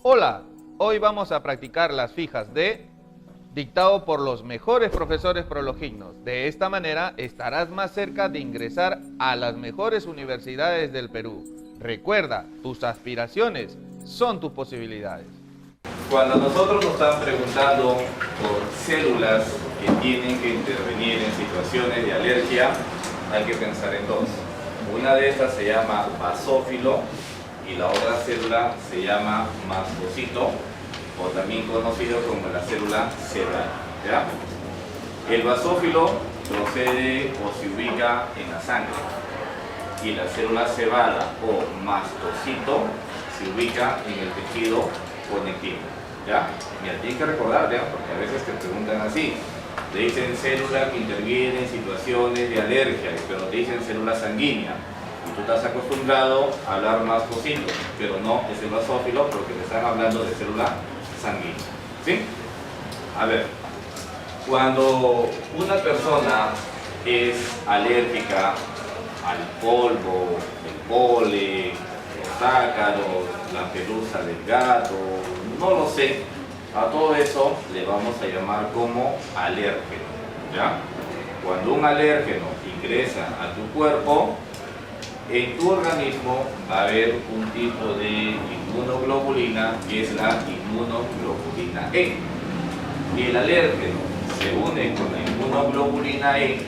Hola, hoy vamos a practicar las fijas de dictado por los mejores profesores prologignos. De esta manera estarás más cerca de ingresar a las mejores universidades del Perú. Recuerda, tus aspiraciones son tus posibilidades. Cuando a nosotros nos están preguntando por células que tienen que intervenir en situaciones de alergia, hay que pensar en dos. Una de estas se llama basófilo y la otra célula se llama mastocito, o también conocido como la célula cebal. ¿Ya? El basófilo procede o se ubica en la sangre y la célula cebada o mastocito se ubica en el tejido conectivo. ¿Ya? Mira, tienes que recordar, ¿ya? Porque a veces te preguntan así, te dicen célula que interviene en situaciones de alergia, pero te dicen célula sanguínea. Y tú estás acostumbrado a hablar mastocito, pero no es el basófilo porque te están hablando de célula sanguínea. ¿Sí? A ver, cuando una persona es alérgica al polvo, el polen, los ácaros, la pelusa del gato, no lo sé, a todo eso le vamos a llamar como alérgeno. ¿Ya? Cuando un alérgeno ingresa a tu cuerpo, en tu organismo va a haber un tipo de inmunoglobulina que es la inmunoglobulina E. El alérgeno se une con la inmunoglobulina E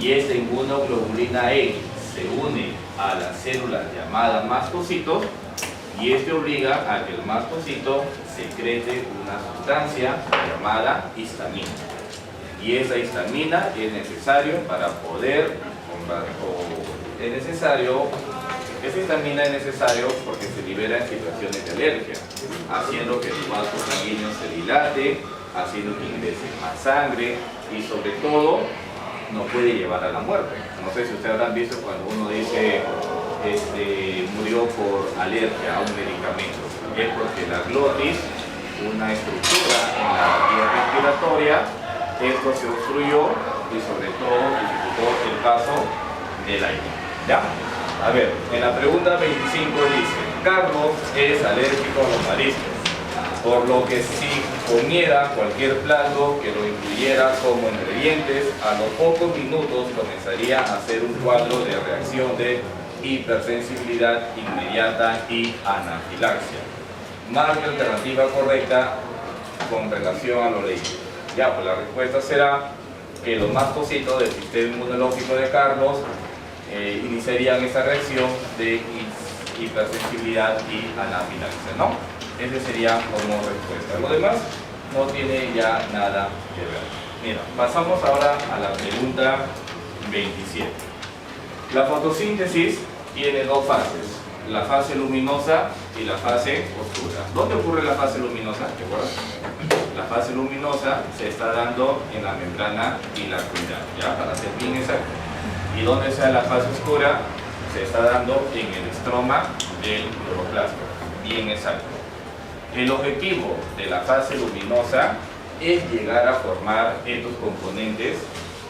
y esa inmunoglobulina E se une a las células llamadas mastocitos y este obliga a que el mastocito secrete una sustancia llamada histamina. Y esa histamina es necesario para poder esa histamina es necesario porque se libera en situaciones de alergia, haciendo que tu vaso sanguíneo se dilate, haciendo que ingrese más sangre y sobre todo no puede llevar a la muerte. No sé si ustedes han visto cuando uno dice murió por alergia a un medicamento, es porque la glotis, una estructura en la vía respiratoria, esto se obstruyó y sobre todo dificultó el paso del aire. ¿Ya? A ver, en la pregunta 25 dice, Carlos es alérgico a los mariscos, por lo que si comiera cualquier plato que lo incluyera como ingredientes, a los pocos minutos comenzaría a hacer un cuadro de reacción de hipersensibilidad inmediata y anafilaxia. Marca alternativa correcta con relación a lo leído. Ya, pues la respuesta será que los mastocitos del sistema inmunológico de Carlos iniciarían esa reacción de hipersensibilidad y anafilaxia, ¿no? Ese sería como respuesta. Lo demás no tiene ya nada que ver. Mira, pasamos ahora a la pregunta 27. La fotosíntesis tiene dos fases, la fase luminosa y la fase oscura. ¿Dónde ocurre la fase luminosa? ¿Te acuerdas? La fase luminosa se está dando en la membrana tilacoidal, ¿ya? Para ser bien exacto. Y donde sea la fase oscura, se está dando en el estroma del cloroplasma, bien exacto. El objetivo de la fase luminosa es llegar a formar estos componentes,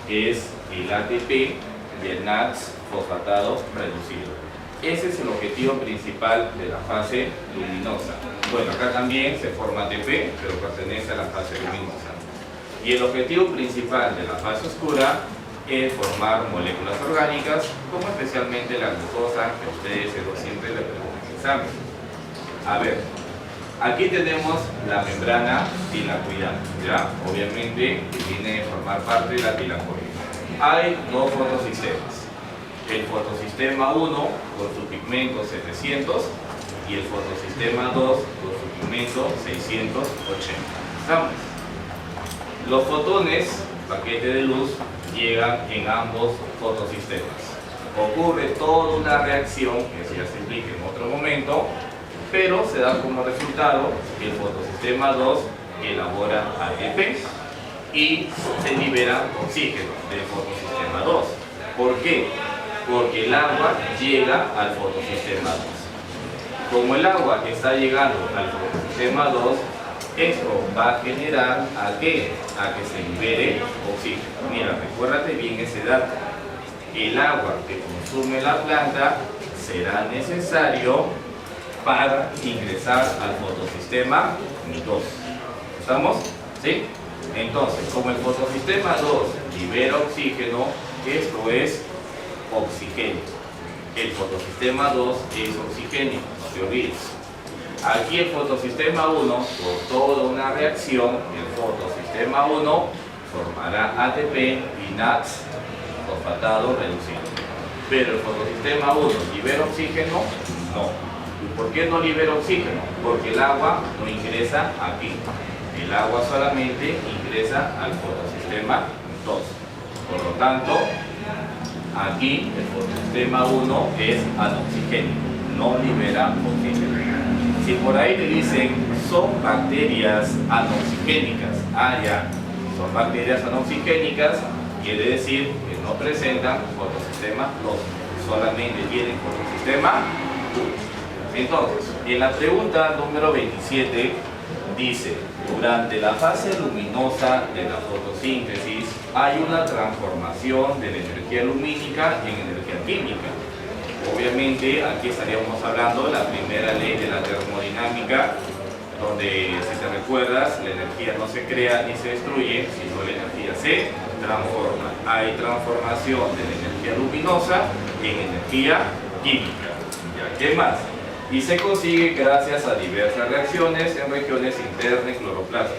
que es el ATP y el NADS fosfatado reducido. Ese es el objetivo principal de la fase luminosa. Bueno, acá también se forma ATP, pero pertenece a la fase luminosa. Y el objetivo principal de la fase oscura es formar moléculas orgánicas, como especialmente la glucosa, que a ustedes siempre le preguntan en examen. A ver, aquí tenemos la membrana tilacoidal, ¿ya? Obviamente que viene a formar parte de la tilacoide. Hay dos fotosistemas. El fotosistema 1 con su pigmento 700 y el fotosistema 2 con su pigmento 680. ¿Estamos? Los fotones, paquete de luz, llegan en ambos fotosistemas. Ocurre toda una reacción, que eso ya se explica en otro momento, pero se da como resultado que el fotosistema 2 elabora ATP y se libera oxígeno del fotosistema 2. ¿Por qué? Porque el agua llega al fotosistema 2. Como el agua está llegando al fotosistema 2, esto va a generar ¿a qué? A que se libere oxígeno. Mira, recuérdate bien ese dato. El agua que consume la planta será necesario para ingresar al fotosistema 2. ¿Estamos? ¿Sí? Entonces, como el fotosistema 2 libera oxígeno, esto es oxigénico. El fotosistema 2 es oxigénico, no te olvides. Aquí el fotosistema 1, por toda una reacción, el fotosistema 1 formará ATP y NADS, fosfatado reducido. Pero el fotosistema 1 libera oxígeno, no. ¿Y por qué no libera oxígeno? Porque el agua no ingresa aquí. El agua solamente ingresa al fotosistema 2. Por lo tanto, aquí el fotosistema 1 es anoxigénico, no libera oxígeno. Si por ahí te dicen son bacterias anoxigénicas, ya, son bacterias anoxigénicas, quiere decir que no presentan fotosistema 2, solamente tienen fotosistema 1. Entonces, en la pregunta número 27 dice: durante la fase luminosa de la fotosíntesis hay una transformación de la energía lumínica en energía química. Obviamente aquí estaríamos hablando de la primera ley de la termodinámica, donde, si te recuerdas, la energía no se crea ni se destruye, sino la energía se transforma. Hay transformación de la energía luminosa en energía química. ¿Ya qué más? Y se consigue gracias a diversas reacciones en regiones internas del cloroplasma.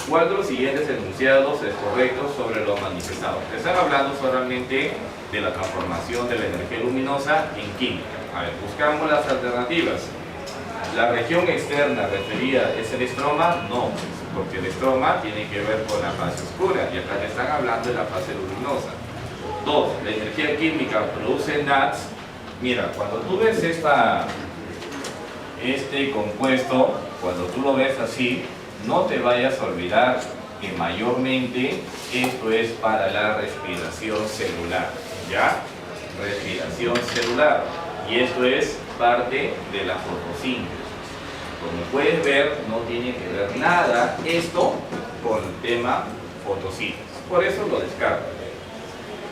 ¿Cuál de los siguientes enunciados es correcto sobre lo manifestado? Están hablando solamente de la transformación de la energía luminosa en química. A ver, buscamos las alternativas. ¿La región externa referida es el estroma? No, porque el estroma tiene que ver con la fase oscura y acá te están hablando de la fase luminosa. 2. La energía química produce NADS. Mira, cuando tú ves este compuesto, cuando tú lo ves así, no te vayas a olvidar que mayormente esto es para la respiración celular, ¿ya? Respiración celular. Y esto es parte de la fotosíntesis. Como puedes ver, no tiene que ver nada esto con el tema fotosíntesis. Por eso lo descarto.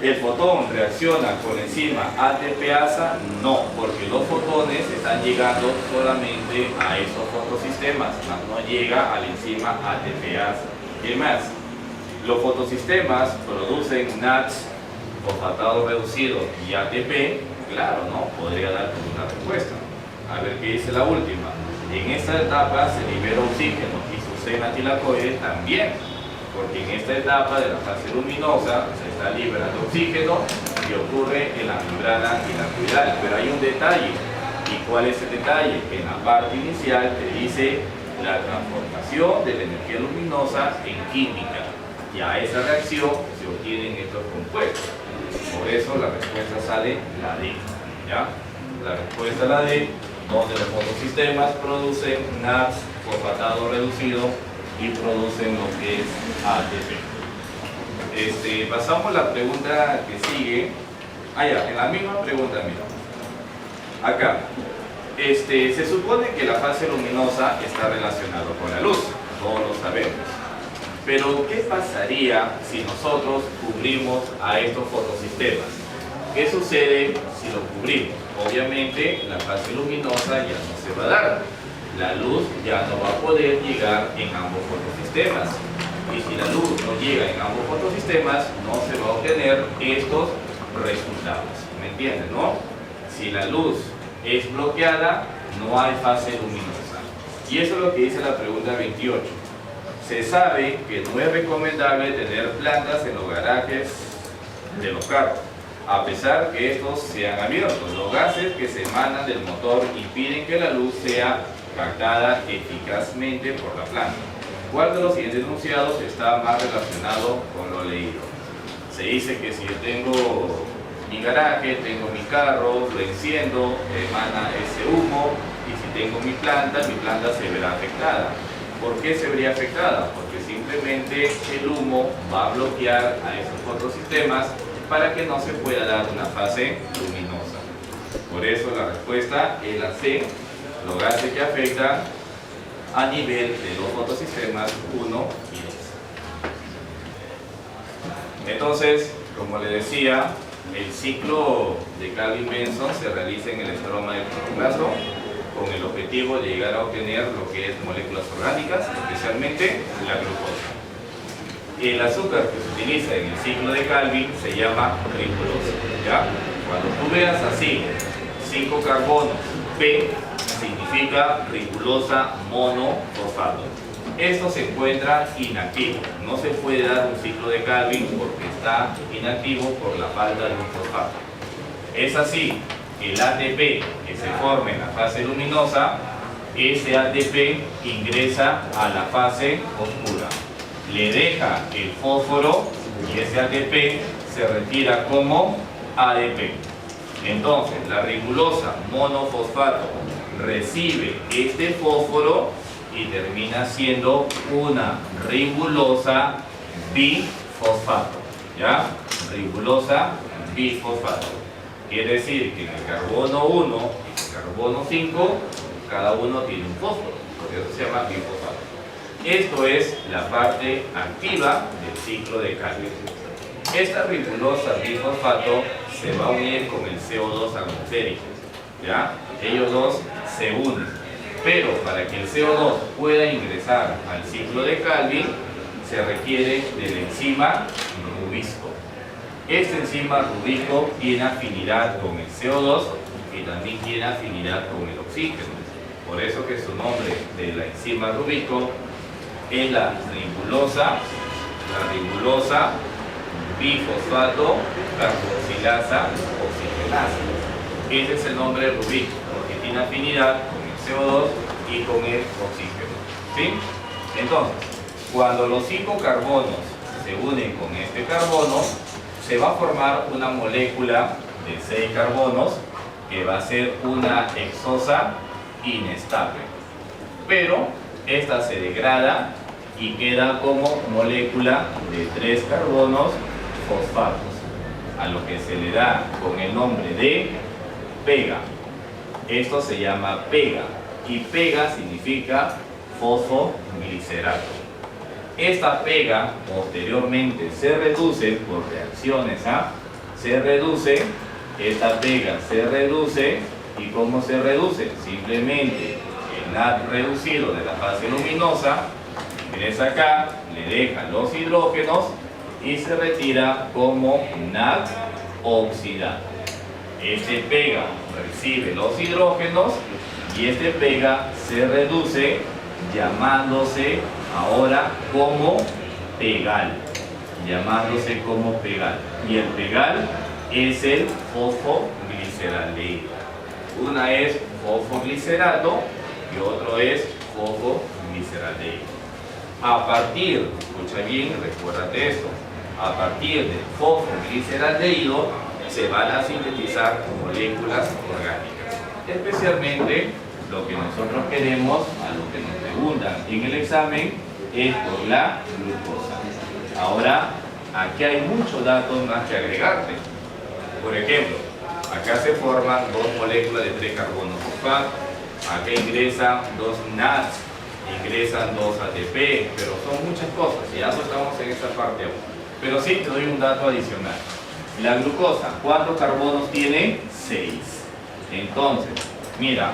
¿El fotón reacciona con la enzima ATPasa? No, porque los fotones están llegando solamente a esos fotosistemas, no llega a la enzima ATPasa. ¿Qué más? Los fotosistemas producen NADS, fosfatado reducido y ATP. Claro, ¿no? Podría dar una respuesta. A ver qué dice la última. En esta etapa se libera oxígeno y su C-atilacoide también, porque en esta etapa de la fase luminosa se está liberando oxígeno que ocurre en la membrana tilacoidal. Pero hay un detalle. ¿Y cuál es el detalle? En la parte inicial te dice la transformación de la energía luminosa en química. Y a esa reacción se obtienen estos compuestos. Por eso la respuesta sale la D. ¿Ya? La respuesta la D, donde los fotosistemas producen NADS, fosfatado reducido, y producen lo que es ATP. Pasamos a la pregunta que sigue. En la misma pregunta, mira. Acá. Se supone que la fase luminosa está relacionada con la luz. Todos lo sabemos. Pero, ¿qué pasaría si nosotros cubrimos a estos fotosistemas? ¿Qué sucede si lo cubrimos? Obviamente, la fase luminosa ya no se va a dar. La luz ya no va a poder llegar en ambos fotosistemas. Y si la luz no llega en ambos fotosistemas, no se va a obtener estos resultados. ¿Me entiendes, no? Si la luz es bloqueada, no hay fase luminosa. Y eso es lo que dice la pregunta 28. Se sabe que no es recomendable tener plantas en los garajes de los carros, a pesar que estos sean abiertos. Los gases que se emanan del motor impiden que la luz sea captada eficazmente por la planta. ¿Cuál de los siguientes enunciados está más relacionado con lo leído? Se dice que si yo tengo mi garaje, tengo mi carro, lo enciendo, emana ese humo, y si tengo mi planta se verá afectada. ¿Por qué se vería afectada? Porque simplemente el humo va a bloquear a esos fotosistemas para que no se pueda dar una fase luminosa. Por eso la respuesta es la C, los gases que afectan a nivel de los fotosistemas 1 y 2. Entonces, como le decía, el ciclo de Calvin-Benson se realiza en el estroma del cloroplasma. con el objetivo de llegar a obtener lo que es moléculas orgánicas, especialmente la glucosa. El azúcar que se utiliza en el ciclo de Calvin se llama ribulosa, ¿ya? Cuando tú veas así 5 carbonos, P significa ribulosa monofosfato. Esto se encuentra inactivo, no se puede dar un ciclo de Calvin porque está inactivo por la falta de un fosfato. Es así que el ATP que se forma en la fase luminosa, ese ATP ingresa a la fase oscura, le deja el fósforo y ese ATP se retira como ADP. Entonces la ribulosa monofosfato recibe este fósforo y termina siendo una ribulosa bifosfato, ¿ya? Ribulosa bifosfato. Quiere decir que en el carbono 1 y el carbono 5, cada uno tiene un fósforo, por eso se llama bifosfato. Esto es la parte activa del ciclo de Calvin. Esta ribulosa bifosfato se va a unir con el CO2 atmosférico, ¿ya? Ellos dos se unen. Pero para que el CO2 pueda ingresar al ciclo de Calvin, se requiere de la enzima rubisco. Esta enzima rubisco tiene afinidad con el CO2 y también tiene afinidad con el oxígeno. Por eso que su nombre de la enzima rubisco es la ribulosa bifosfato carboxilasa oxigenasa. Ese es el nombre rubisco, porque tiene afinidad con el CO2 y con el oxígeno, ¿sí? Entonces, cuando los 5 carbonos se unen con este carbono, se va a formar una molécula de 6 carbonos que va a ser una hexosa inestable. Pero esta se degrada y queda como molécula de 3 carbonos fosfatos, a lo que se le da con el nombre de pega. Esto se llama pega, y pega significa fosfoglicerato. Esta pega posteriormente se reduce por reacciones, esta pega se reduce. ¿Y cómo se reduce? Simplemente el NAD reducido de la fase luminosa ingresa acá, le deja los hidrógenos y se retira como NAD oxidado. Este pega recibe los hidrógenos y este pega se reduce, llamándose ahora como pegal, y el pegal es el fosfoglicerdaldehído. Una es fosfoglicerato y otro es fosfoglicerdaldehído. A partir, escucha bien, recuérdate esto, a partir del fosfoglicerdaldehído se van a sintetizar moléculas orgánicas, especialmente lo que nosotros queremos, a lo que nos preguntan en el examen, es por la glucosa. Ahora, aquí hay muchos datos más que agregarte. Por ejemplo, acá se forman 2 moléculas de 3 carbonos fosfato, acá ingresan 2 NADs, ingresan 2 ATP, pero son muchas cosas y ya no estamos en esa parte aún. Pero sí te doy un dato adicional. La glucosa, ¿cuántos carbonos tiene? 6. Entonces, mira,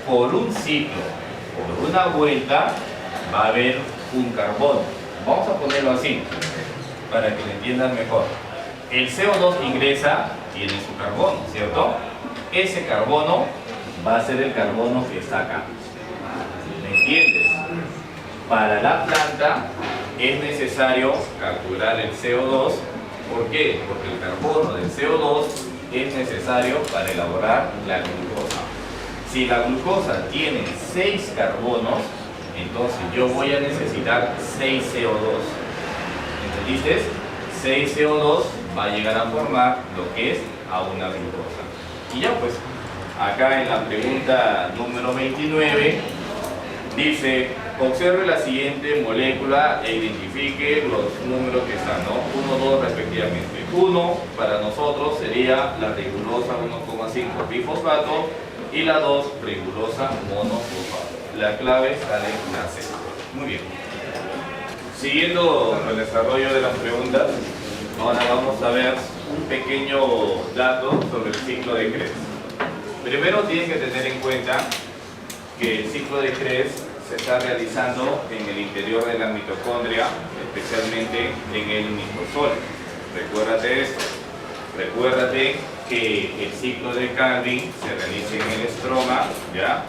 por un ciclo, por una vuelta, va a haber un carbono. Vamos a ponerlo así, para que lo entiendan mejor. El CO2 ingresa, tiene su carbono, ¿cierto? Ese carbono va a ser el carbono que está acá. ¿Me entiendes? Para la planta es necesario capturar el CO2. ¿Por qué? Porque el carbono del CO2 es necesario para elaborar la glucosa. Si la glucosa tiene 6 carbonos, entonces yo voy a necesitar 6 CO2. ¿Entendiste? 6 CO2 va a llegar a formar lo que es a una glucosa. Y ya pues, acá en la pregunta número 29 dice: observe la siguiente molécula e identifique los números que están, ¿no? 1, 2 respectivamente. 1 para nosotros sería la ribulosa 1,5 bifosfato y la 2 ribulosa monofosfato. La clave sale la C. Muy bien. Siguiendo el desarrollo de las preguntas, ahora vamos a ver un pequeño dato sobre el ciclo de Krebs. Primero tienen que tener en cuenta que el ciclo de Krebs se está realizando en el interior de la mitocondria, especialmente en el mitosol. Recuérdate esto. Recuérdate que el ciclo de Calvin se realiza en el estroma, ¿ya?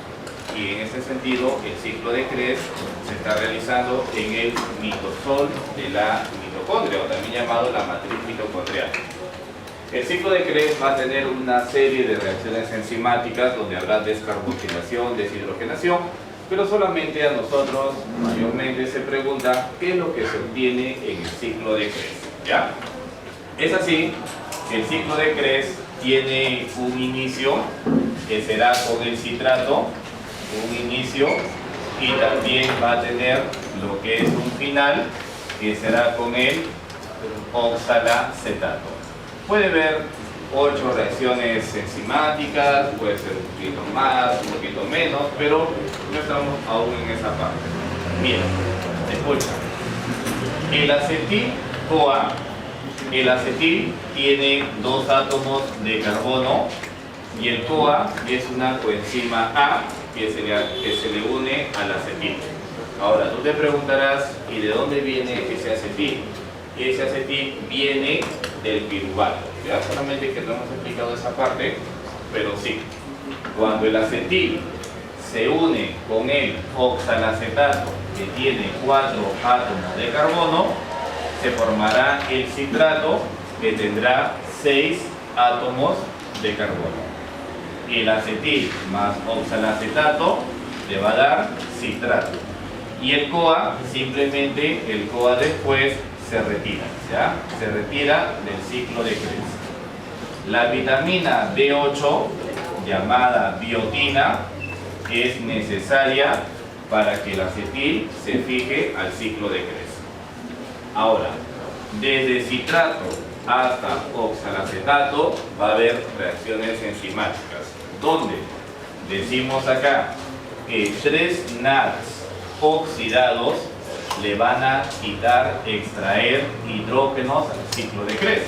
Y en ese sentido, el ciclo de Krebs se está realizando en el mitosol de la mitocondria, o también llamado la matriz mitocondrial. El ciclo de Krebs va a tener una serie de reacciones enzimáticas donde habrá descarboxilación, deshidrogenación, pero solamente a nosotros mayormente se pregunta qué es lo que se obtiene en el ciclo de Krebs, ¿ya? Es así que el ciclo de Krebs tiene un inicio que será con el citrato, un inicio, y también va a tener lo que es un final que será con el oxalacetato. Puede haber 8 reacciones enzimáticas, puede ser un poquito más, un poquito menos, pero no estamos aún en esa parte. Mira, escucha. El acetil-CoA, el acetil tiene 2 átomos de carbono y el CoA es una coenzima A que se le une al acetil. Ahora, tú te preguntarás, ¿y de dónde viene ese acetil? Ese acetil viene del piruvato. Ya solamente que no hemos explicado esa parte, pero sí. Cuando el acetil se une con el oxalacetato, que tiene 4 átomos de carbono, se formará el citrato, que tendrá 6 átomos de carbono. El acetil más oxalacetato le va a dar citrato. Y el CoA, simplemente el CoA después se retira, ¿ya? Se retira del ciclo de Krebs. La vitamina B8, llamada biotina, es necesaria para que el acetil se fije al ciclo de Krebs. Ahora, desde citrato hasta oxalacetato va a haber reacciones enzimáticas, donde decimos acá que 3 NADs oxidados le van a quitar, extraer hidrógenos al ciclo de Krebs.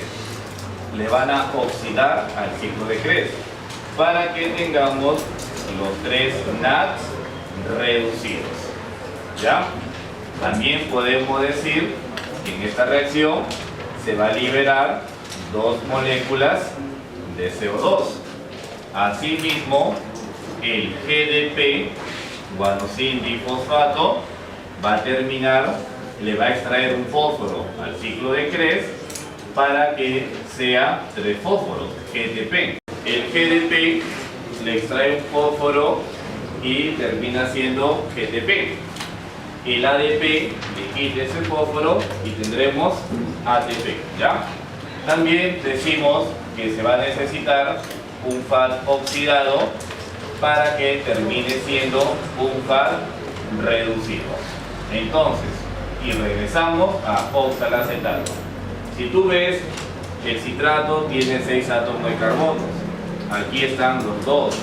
Le van a oxidar al ciclo de Krebs para que tengamos los 3 NADs reducidos, ¿ya? También podemos decir que en esta reacción se va a liberar 2 moléculas de CO2. Asimismo, el GDP, guanosina difosfato, va a terminar, le va a extraer un fósforo al ciclo de Krebs para que sea 3 fósforos, GTP. El GDP le extrae un fósforo y termina siendo GTP. El ADP le quita ese fósforo y tendremos ATP, ¿ya? También decimos que se va a necesitar un FAD oxidado para que termine siendo un FAD reducido. Entonces, y regresamos a oxalacetato. Si tú ves, el citrato tiene 6 átomos de carbono. Aquí están los 2,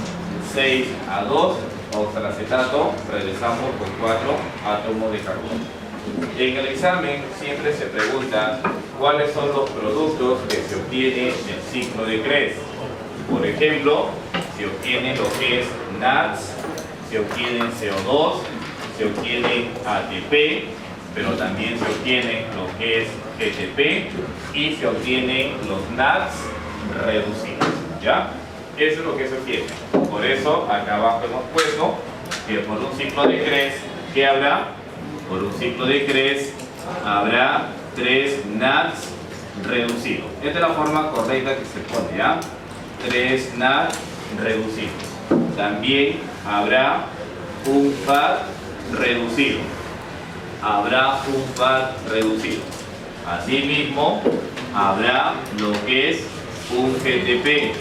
6 a 2, oxalacetato, regresamos con 4 átomos de carbono. En el examen siempre se pregunta cuáles son los productos que se obtienen del ciclo de Krebs. Por ejemplo, se obtiene lo que es NADS, se obtiene CO2, se obtiene ATP, pero también se obtiene lo que es GTP y se obtienen los NADS reducidos, ¿ya? Eso es lo que se obtiene. Por eso acá abajo hemos puesto que por un ciclo de Krebs, ¿qué habrá? Por un ciclo de Krebs habrá 3 NADs reducidos. Esta es la forma correcta que se pone, ¿ya? 3 NADs reducidos. También habrá un FAD reducido. Habrá un FAD reducido. Asimismo, habrá lo que es un GTP.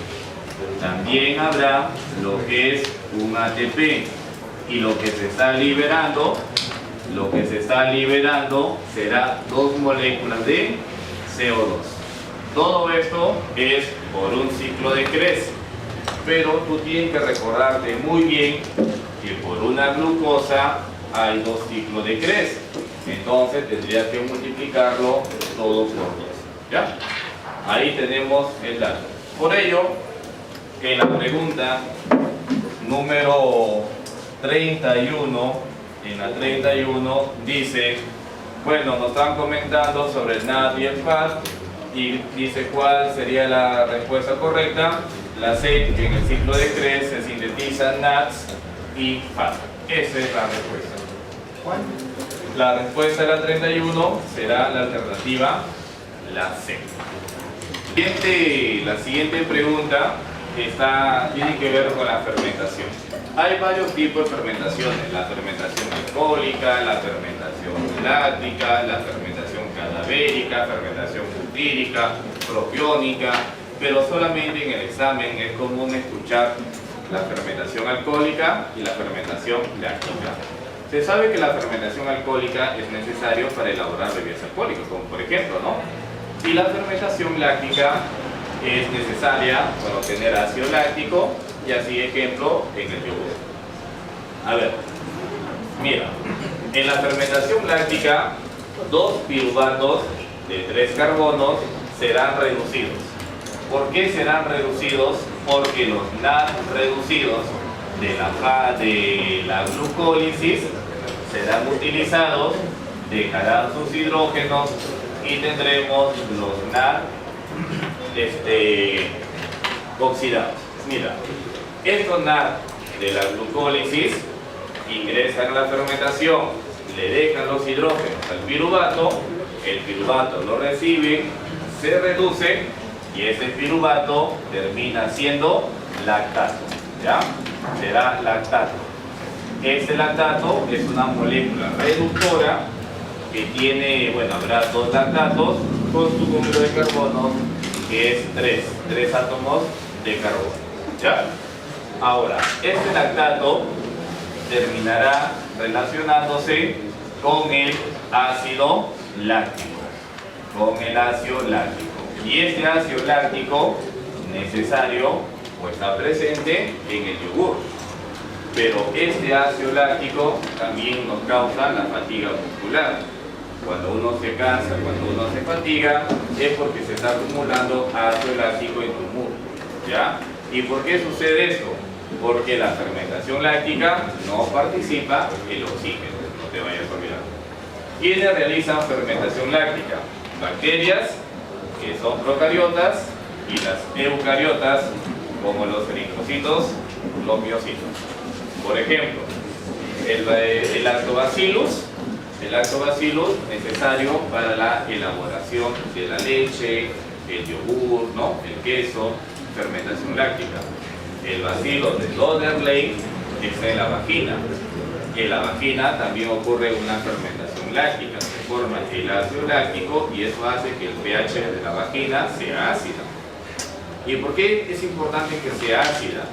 También habrá lo que es un ATP. Y lo que se está liberando será 2 moléculas de CO2. Todo esto es por un ciclo de Krebs. Pero tú tienes que recordarte muy bien que por una glucosa hay 2 ciclos de Krebs. Entonces tendrías que multiplicarlo todo por 2. ¿Ya? Ahí tenemos el dato. Por ello, en la pregunta número 31, en la 31 dice, bueno, nos están comentando sobre el NAD y el FAD y dice cuál sería la respuesta correcta. La C, que en el ciclo de Krebs se sintetizan NADs y FAD. Esa es la respuesta. ¿Cuál? La respuesta de la 31 será la alternativa, la C. La siguiente pregunta tiene que ver con la fermentación. Hay varios tipos de fermentaciones: la fermentación alcohólica, la fermentación láctica, la fermentación cadavérica, fermentación butírica, propiónica, pero solamente en el examen es común escuchar la fermentación alcohólica y la fermentación láctica. Se sabe que la fermentación alcohólica es necesaria para elaborar bebidas alcohólicas, como por ejemplo, ¿no? Y la fermentación láctica es necesaria para obtener ácido láctico, y así ejemplo en el yogur. A ver, mira, en la fermentación láctica, 2 piruvatos de 3 carbonos serán reducidos. ¿Por qué serán reducidos? Porque los NAD reducidos de la glucólisis serán utilizados, dejarán sus hidrógenos y tendremos los NAD oxidados. Mira, estos NAD de la glucólisis ingresan a la fermentación, le dejan los hidrógenos al piruvato, el piruvato lo recibe, se reduce y ese piruvato termina siendo lactato, ¿ya? Será lactato. Este lactato es una molécula reductora que tiene, bueno, habrá 2 lactatos con su número de carbonos que es 3 átomos de carbono, ¿ya? Ahora, este lactato terminará relacionándose con el ácido láctico, y este ácido láctico necesario o está presente en el yogur, pero este ácido láctico también nos causa la fatiga muscular. Cuando uno se cansa, cuando uno se fatiga, es porque se está acumulando ácido láctico en tu músculo, ¿ya? ¿Y por qué sucede esto? Porque la fermentación láctica no participa el oxígeno, no te vayas a olvidar. ¿Quiénes realizan fermentación láctica? Bacterias, que son procariotas, y las eucariotas, como los eritrocitos, los miocitos. Por ejemplo, el lactobacillus necesario para la elaboración de la leche, el yogur, ¿no? El queso, fermentación láctica. El bacilo de Dodderley está en la vagina. En la vagina también ocurre una fermentación láctica, se forma el ácido láctico y eso hace que el pH de la vagina sea ácida. ¿Y por qué es importante que sea ácida?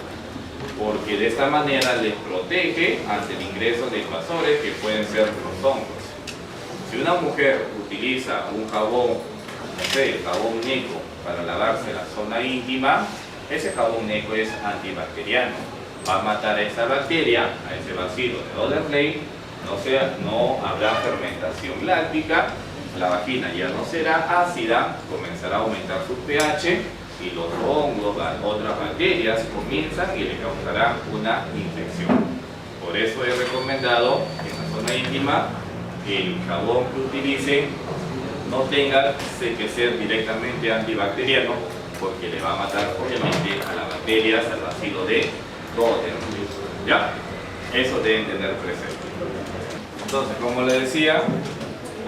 Porque de esta manera les protege ante el ingreso de invasores que pueden ser los hongos. Si una mujer utiliza un jabón, no sé, el jabón Neco para lavarse la zona íntima, ese jabón Neco es antibacteriano, va a matar a esa bacteria, a ese bacilo de Dodderley, no habrá fermentación láctica, la vagina ya no será ácida, comenzará a aumentar su pH y los hongos, otras bacterias comienzan y le causarán una infección. Por eso es recomendado que en la zona íntima el jabón que utilice no tenga que ser directamente antibacteriano, porque le va a matar obviamente a las bacterias, al bacilo de Dodderley. ¿Ya? Eso deben tener presente. Entonces, como les decía,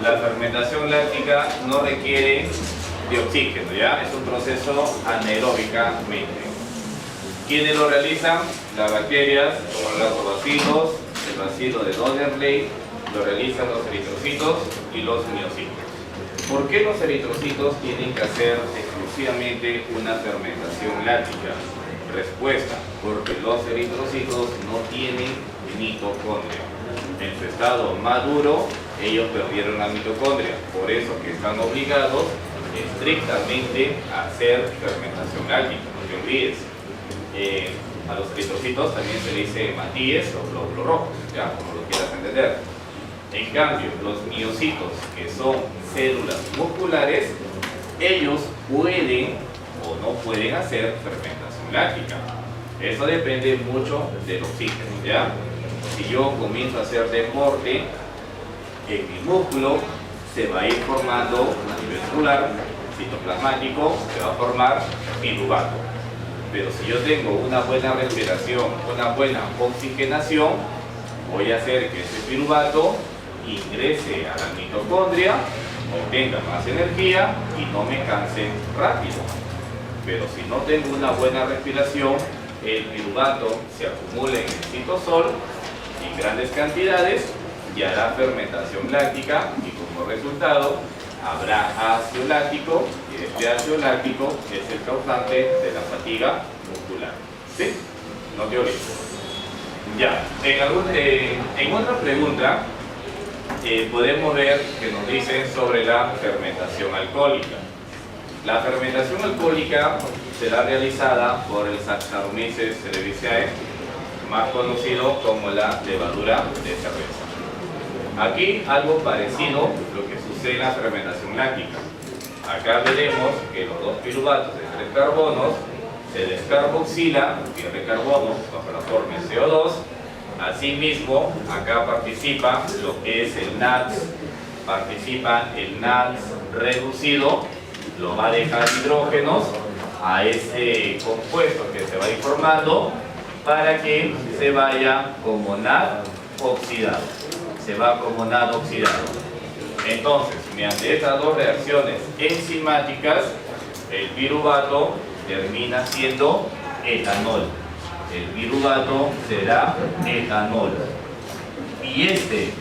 la fermentación láctica no requiere de oxígeno, ¿ya? Es un proceso anaeróbicamente. ¿Quiénes lo realizan? Las bacterias, como los lactobacilos, el bacilo de Dodderley, lo realizan los eritrocitos y los miocitos. ¿Por qué los eritrocitos tienen que hacer exclusivamente una fermentación láctica? Respuesta: porque los eritrocitos no tienen mitocondria. En su estado maduro, ellos perdieron la mitocondria, por eso que están obligados estrictamente a hacer fermentación láctica. No te olvides, a los eritrocitos también se le dice hematíes o glóbulos rojos, ¿ya? Como lo quieras entender. En cambio, los miocitos, que son células musculares, ellos pueden o no pueden hacer fermentación láctica. Eso depende mucho del oxígeno, ¿ya? si yo comienzo a hacer deporte, en mi músculo se va a ir formando a nivel celular, citoplasmático, se va a formar piruvato. Pero si yo tengo una buena respiración, una buena oxigenación, voy a hacer que ese piruvato ingrese a la mitocondria, obtenga más energía y no me canse rápido. Pero si no tengo una buena respiración, el piruvato se acumula en el citosol en grandes cantidades y hará fermentación láctica y como resultado habrá ácido láctico y este ácido láctico es el causante de la fatiga muscular. ¿Sí? No te olvides. Ya, en otra pregunta podemos ver que nos dicen sobre la fermentación alcohólica. La fermentación alcohólica será realizada por el Saccharomyces cerevisiae, más conocido como la levadura de cerveza. Aquí algo parecido a lo que sucede en la fermentación láctica. Acá veremos que los dos piruvatos de 3 carbonos se descarboxila, pierde carbono bajo la forma de CO2. Asimismo, acá participa lo que es el NADS, participa el NADS reducido, lo va a dejar hidrógenos a ese compuesto que se va a ir formando para que se vaya como NAD oxidado. Se va como NAD oxidado. Entonces, mediante estas dos reacciones enzimáticas, el piruvato termina siendo etanol. El piruvato será etanol. Y este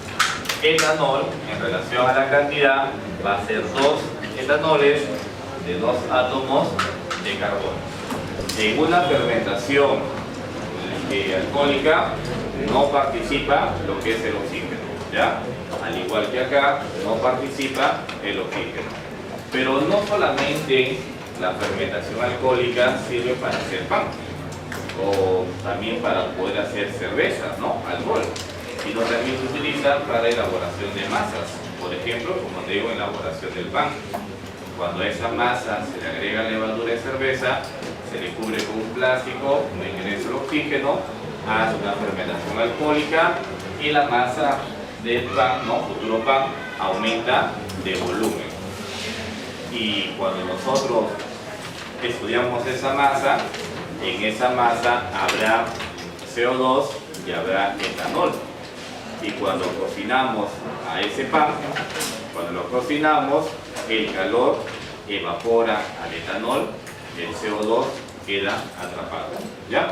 etanol, en relación a la cantidad, va a ser 2 etanoles de 2 átomos de carbono. En una fermentación alcohólica no participa lo que es el oxígeno, ¿ya? Al igual que acá, no participa el oxígeno. Pero no solamente la fermentación alcohólica sirve para hacer pan, o también para poder hacer cerveza, ¿no? Alcohol, sino también se utiliza para elaboración de masas. Por ejemplo, como te digo, en elaboración del pan. Cuando a esa masa se le agrega levadura de cerveza, se le cubre con un plástico, no ingresa el oxígeno, hace una fermentación alcohólica y la masa del pan, ¿no? Futuro pan, aumenta de volumen. Y cuando nosotros estudiamos esa masa, en esa masa habrá CO2 y habrá etanol. Y cuando cocinamos a ese pan, cuando lo cocinamos, el calor evapora al etanol, el CO2 queda atrapado, ¿ya?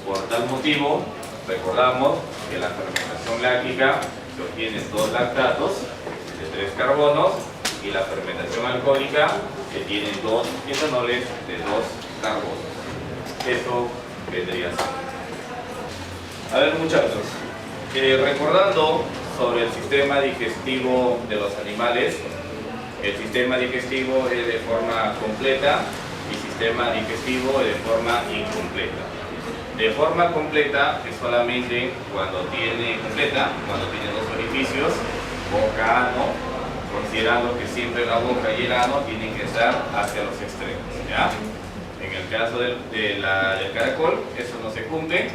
Por tal motivo, recordamos que la fermentación láctica se obtiene 2 lactatos de 3 carbonos y la fermentación alcohólica que tiene 2 etanoles de 2 carbonos. Eso vendría a ser. A ver, muchachos, recordando sobre el sistema digestivo de los animales, el sistema digestivo es de forma completa y sistema digestivo es de forma incompleta. De forma completa es solamente cuando tiene 2 orificios, boca, ano, considerando que siempre la boca y el ano tienen que estar hacia los extremos, ¿ya? En el caso del caracol, eso no se cumple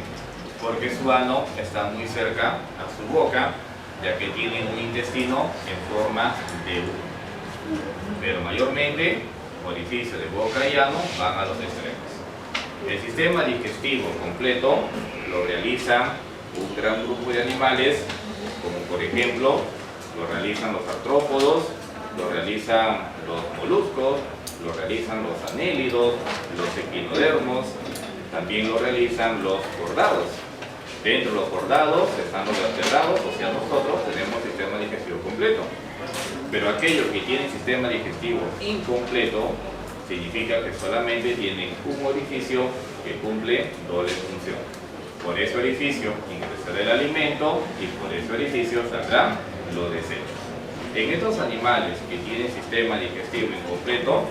porque su ano está muy cerca a su boca, ya que tiene un intestino en forma de U. Pero mayormente, orificios de boca y ano van a los extremos. El sistema digestivo completo lo realizan un gran grupo de animales, como por ejemplo, lo realizan los artrópodos, lo realizan los moluscos, lo realizan los anélidos, los equinodermos, también lo realizan los cordados. Dentro de los cordados están los vertebrados, o sea, nosotros tenemos sistema digestivo completo. Pero aquellos que tienen sistema digestivo incompleto, significa que solamente tienen un orificio que cumple doble función. Por ese orificio ingresará el alimento y por ese orificio saldrán los desechos. En estos animales que tienen sistema digestivo incompleto,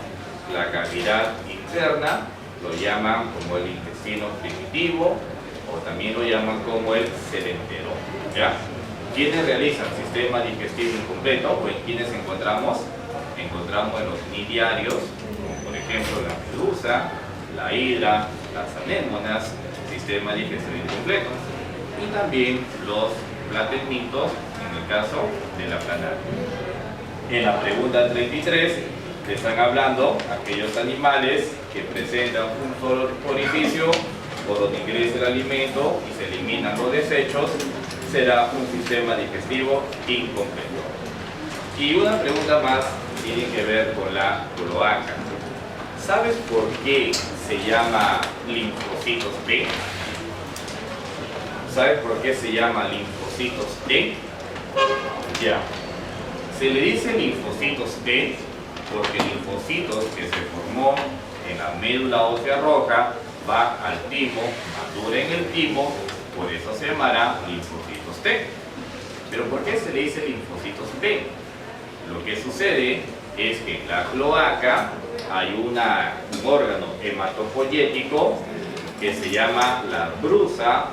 la cavidad interna lo llaman como el intestino primitivo o también lo llaman como el celenterón, ¿ya? ¿Quiénes realizan sistema digestivo incompleto? Pues ¿quiénes encontramos? Encontramos en los cnidiarios, como por ejemplo la medusa, la hidra, las anémonas, sistema digestivo incompleto. y también los platenitos en el caso de la planaria. En la pregunta 33 te están hablando aquellos animales que presentan un solo orificio por donde ingresa el alimento y se eliminan los desechos, será un sistema digestivo incompleto. Y una pregunta más tiene que ver con la cloaca. ¿Sabes por qué se llama linfocitos T? ¿Sabes por qué se llama linfocitos T? Ya. Se le dice linfocitos T porque linfocitos que se formó en la médula ósea roja va al timo, madura en el timo, por eso se llamará linfocitos T. ¿Pero por qué se le dice linfocitos T? Lo que sucede es que en la cloaca hay un órgano hematopoyético que se llama la brusa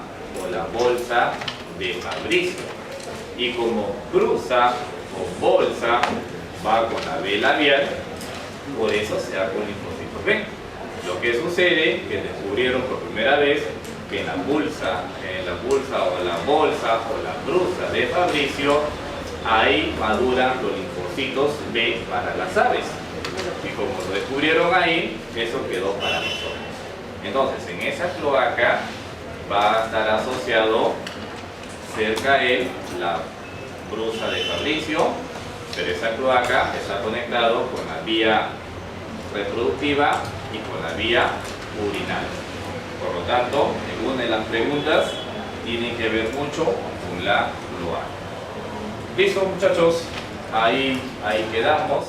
o la bolsa de Fabricio. Y como brusa o bolsa va con la B labial, por eso se da con linfocitos B. Lo que sucede es que descubrieron por primera vez que en la bolsa o la bolsa o la brusa de Fabricio, ahí maduran los linfocitos B para las aves. Y como lo descubrieron ahí, eso quedó para nosotros. Entonces, en esa cloaca va a estar asociado cerca a él la brusa de Fabricio, pero esa cloaca está conectado con la vía reproductiva y con la vía urinaria. Por lo tanto, ninguna de las preguntas tiene que ver mucho con la cloaca. Listo, muchachos, ahí quedamos.